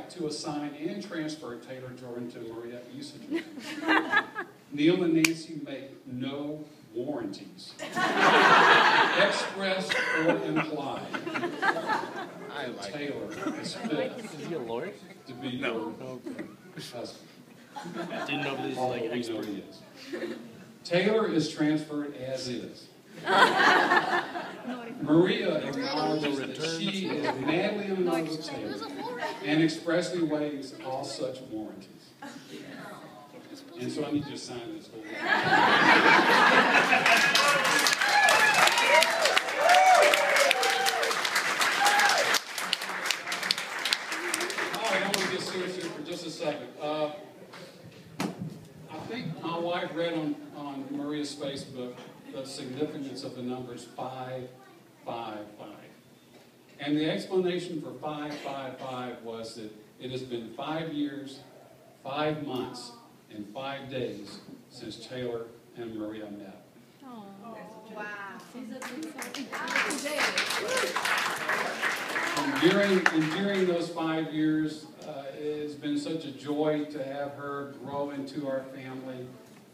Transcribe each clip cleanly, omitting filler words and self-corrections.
like to assign and transfer Taylor Jordan to Maria Usager. Neil and Nancy make no warranties, expressed or implied. Taylor is fit Is he a lawyer? to be your husband. I didn't know this is Although like we know expert. he is. Taylor is transferred as is. Maria acknowledges that she is madly in love with Taylor and expressly waives all such warranties. And so I need you to sign this whole thing. All right, I want to get serious here for just a second. I think my wife read on Maria's Facebook the significance of the numbers 555. And the explanation for 555 was that it has been 5 years, 5 months, and 5 days since Taylor and Maria met. Oh, Wow. And during those 5 years, it has been such a joy to have her grow into our family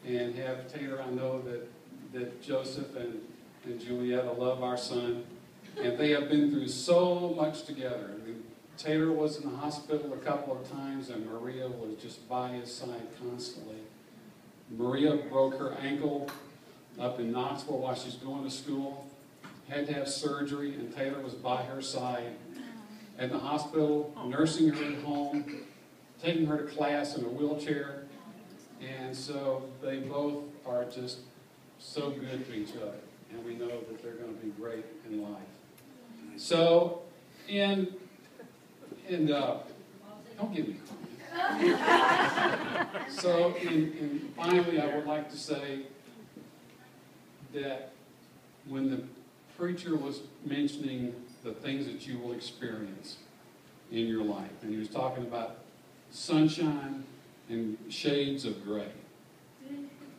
and have Taylor. I know that Joseph and Julietta love our son, and they have been through so much together. I mean, Taylor was in the hospital a couple of times, and Maria was just by his side constantly. Maria broke her ankle up in Knoxville while she's going to school, had to have surgery, and Taylor was by her side at the hospital, nursing her at home, taking her to class in a wheelchair. And so they both are just so good to each other, and we know that they're going to be great in life. So, don't give me crying. So, and finally, I would like to say that when the preacher was mentioning the things that you will experience in your life, and he was talking about sunshine and shades of gray.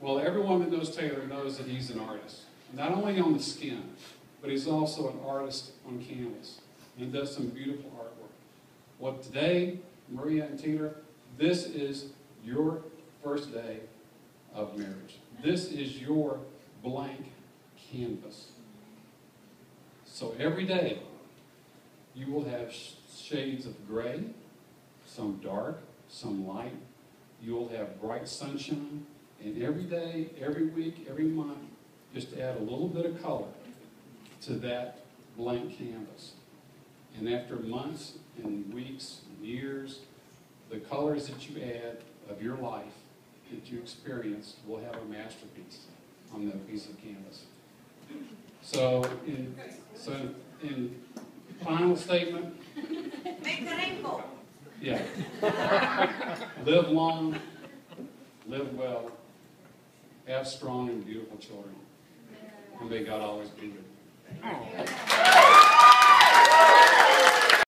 Well, everyone that knows Taylor knows that he's an artist, not only on the skin, but he's also an artist on canvas. He does some beautiful artwork. Well, today, Maria and Taylor, this is your first day of marriage. This is your blank canvas. So every day, you will have shades of gray, some dark, some light. You will have bright sunshine. And every day, every week, every month, just add a little bit of color to that blank canvas. And after months and weeks and years, the colors that you add of your life that you experience will have a masterpiece on that piece of canvas. So in final statement, Make the rainbow. yeah. Live long, live well, have strong and beautiful children. And may God always be with you.